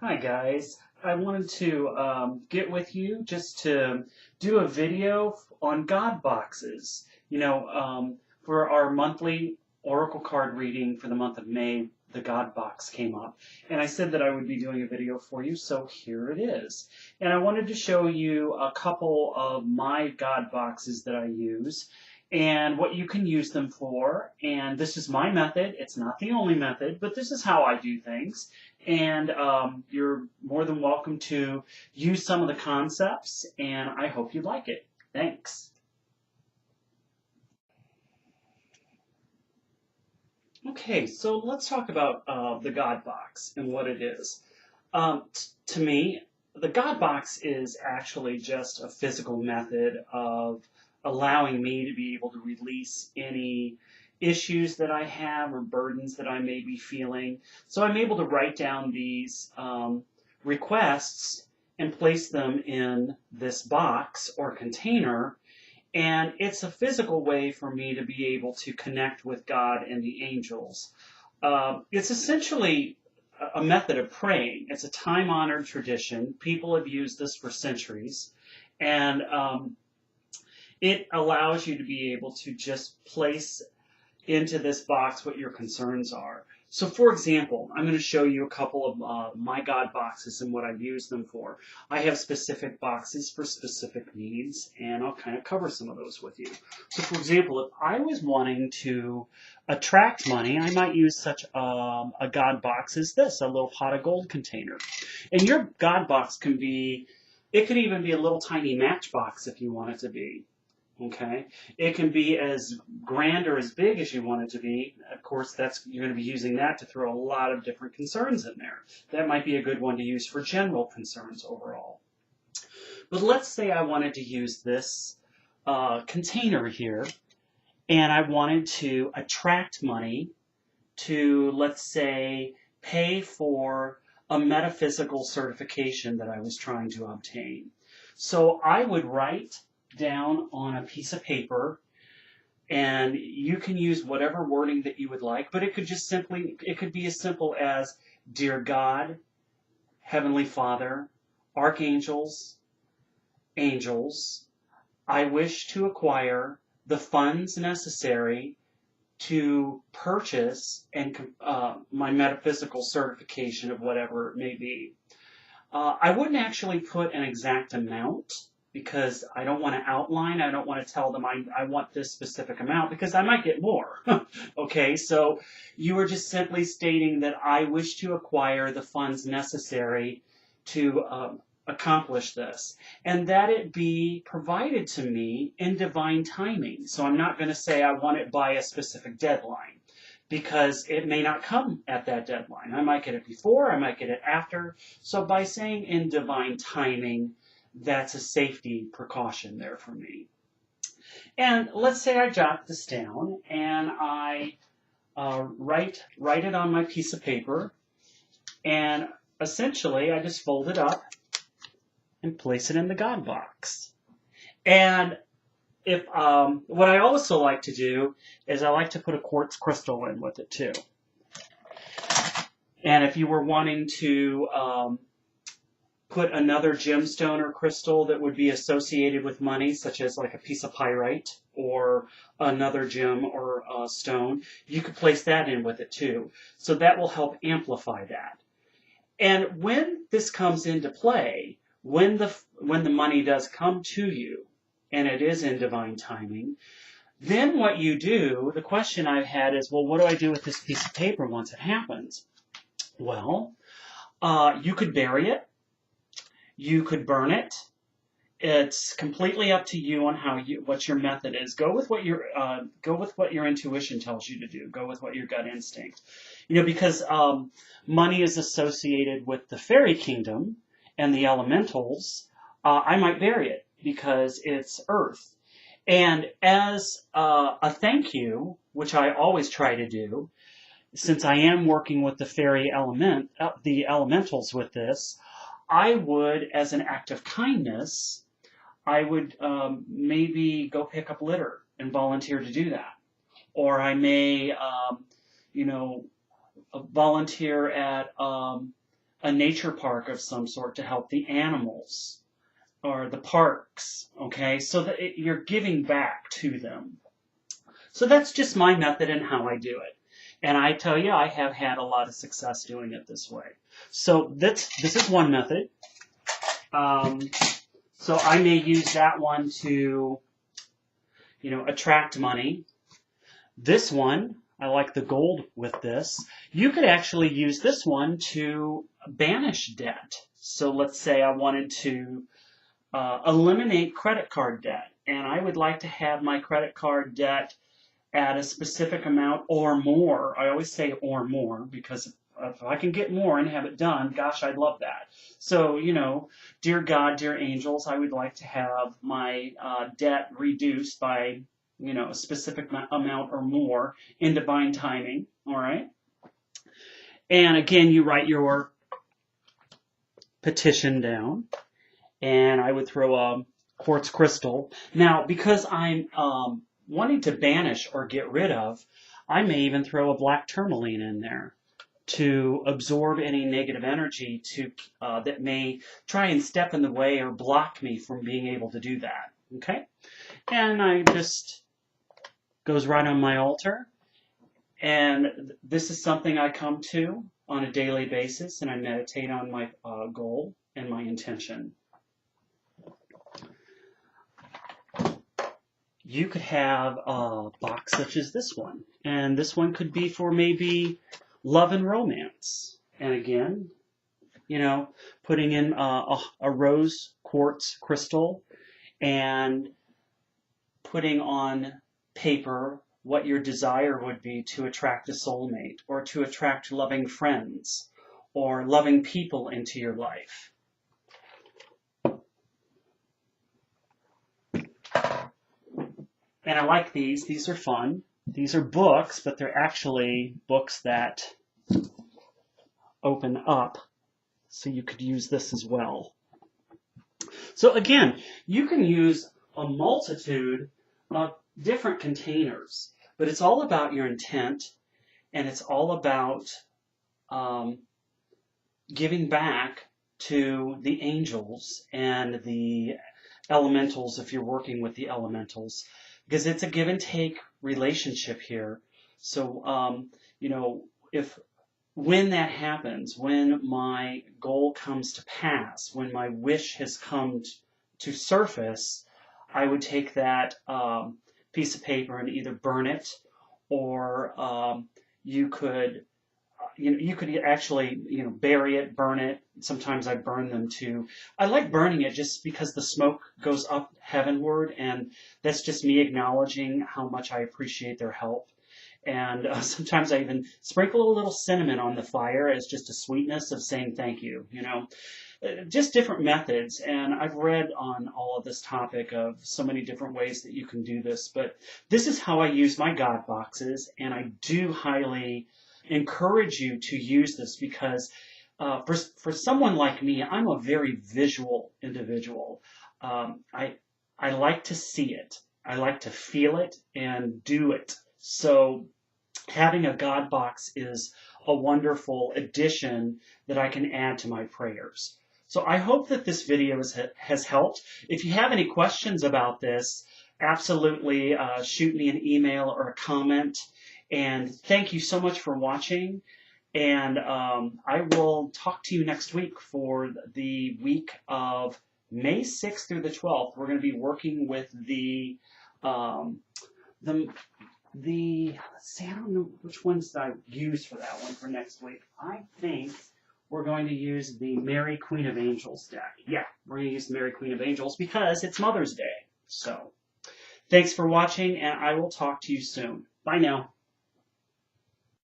Hi guys, I wanted to get with you just to do a video on God boxes. For our monthly Oracle card reading for the month of May, the God box came up. And I said that I would be doing a video for you, so here it is. And I wanted to show you a couple of my God boxes that I use and what you can use them for. And this is my method. It's not the only method, but this is how I do things. And you're more than welcome to use some of the concepts, and I hope you like it. Thanks. Okay, so let's talk about the God box and what it is. To me, the God box is actually just a physical method of allowing me to be able to release any issues that I have or burdens that I may be feeling. So I'm able to write down these requests and place them in this box or container, and it's a physical way for me to be able to connect with God and the angels. It's essentially a method of praying. It's a time-honored tradition. People have used this for centuries, and it allows you to be able to just place into this box what your concerns are. So for example, I'm going to show you a couple of my God boxes and what I've used them for. I have specific boxes for specific needs, and I'll kind of cover some of those with you. So for example, if I was wanting to attract money, I might use such a God box as this, a little pot of gold container. And your God box can be, it could even be a little tiny matchbox if you want it to be. Okay, it can be as grand or as big as you want it to be. Of course, you're going to be using that to throw a lot of different concerns in there. That might be a good one to use for general concerns overall. But let's say I wanted to use this container here, and I wanted to attract money to, let's say, pay for a metaphysical certification that I was trying to obtain. So I would write down on a piece of paper, and you can use whatever wording that you would like, but it could be as simple as, Dear God, Heavenly Father, Archangels, Angels, I wish to acquire the funds necessary to purchase and my metaphysical certification of whatever it may be. I wouldn't actually put an exact amount, because I don't want to outline, I don't want to tell them I want this specific amount, because I might get more. Okay, so you are just simply stating that I wish to acquire the funds necessary to accomplish this, and that it be provided to me in divine timing. So I'm not going to say I want it by a specific deadline, because it may not come at that deadline. I might get it before, I might get it after. So by saying in divine timing, that's a safety precaution there for me. And let's say I jot this down and I write it on my piece of paper, and essentially I just fold it up and place it in the God box. And if what I also like to do is I like to put a quartz crystal in with it too. And if you were wanting to put another gemstone or crystal that would be associated with money, such as like a piece of pyrite or another gem or stone, you could place that in with it too. So that will help amplify that. And when this comes into play, when the money does come to you, and it is in divine timing, then what you do, the question I've had is, well, what do I do with this piece of paper once it happens? Well, you could bury it. You could burn it. It's completely up to you on what your method is. Go with what your intuition tells you to do. Go with what your gut instinct. Because money is associated with the fairy kingdom and the elementals. I might bury it because it's earth. And as a thank you, which I always try to do, since I am working with the fairy the elementals with this, I would, as an act of kindness, I would maybe go pick up litter and volunteer to do that. Or I may, volunteer at a nature park of some sort to help the animals or the parks, okay? So that you're giving back to them. So that's just my method and how I do it. And I tell you, I have had a lot of success doing it this way. So this is one method. So I may use that one to, attract money. This one, I like the gold with this. You could actually use this one to banish debt. So let's say I wanted to eliminate credit card debt, and I would like to have my credit card debt at a specific amount or more. I always say or more because if I can get more and have it done, gosh, I'd love that. So, dear God, dear angels, I would like to have my debt reduced by, a specific amount or more in divine timing, all right? And again, you write your petition down, and I would throw a quartz crystal. Now, because I'm wanting to banish or get rid of, I may even throw a black tourmaline in there to absorb any negative energy that may try and step in the way or block me from being able to do that. Okay? And I just goes right on my altar. And this is something I come to on a daily basis, and I meditate on my goal and my intention. You could have a box such as this one, and this one could be for maybe love and romance. And again, putting in a rose quartz crystal and putting on paper what your desire would be to attract a soulmate or to attract loving friends or loving people into your life. And I like these. These are fun. These are books, but they're actually books that open up. So you could use this as well. So again, you can use a multitude of different containers, but it's all about your intent, and it's all about giving back to the angels and the elementals if you're working with the elementals. Because it's a give and take relationship here. So, when that happens, when my goal comes to pass, when my wish has come to surface, I would take that piece of paper and either burn it, or you could actually, bury it, burn it. Sometimes I burn them too. I like burning it just because the smoke goes up heavenward, and that's just me acknowledging how much I appreciate their help. And sometimes I even sprinkle a little cinnamon on the fire as just a sweetness of saying thank you, just different methods. And I've read on all of this topic of so many different ways that you can do this, but this is how I use my God boxes, and I do highly encourage you to use this because for someone like me, I'm a very visual individual. I like to see it. I like to feel it and do it. So having a God box is a wonderful addition that I can add to my prayers. So I hope that this video has helped. If you have any questions about this, absolutely shoot me an email or a comment. And thank you so much for watching. And I will talk to you next week for the week of May 6th through the 12th. We're going to be working with let's see, I don't know which ones I use for that one for next week. I think we're going to use the Mary Queen of Angels deck. Yeah, we're going to use the Mary Queen of Angels because it's Mother's Day. So thanks for watching, and I will talk to you soon. Bye now.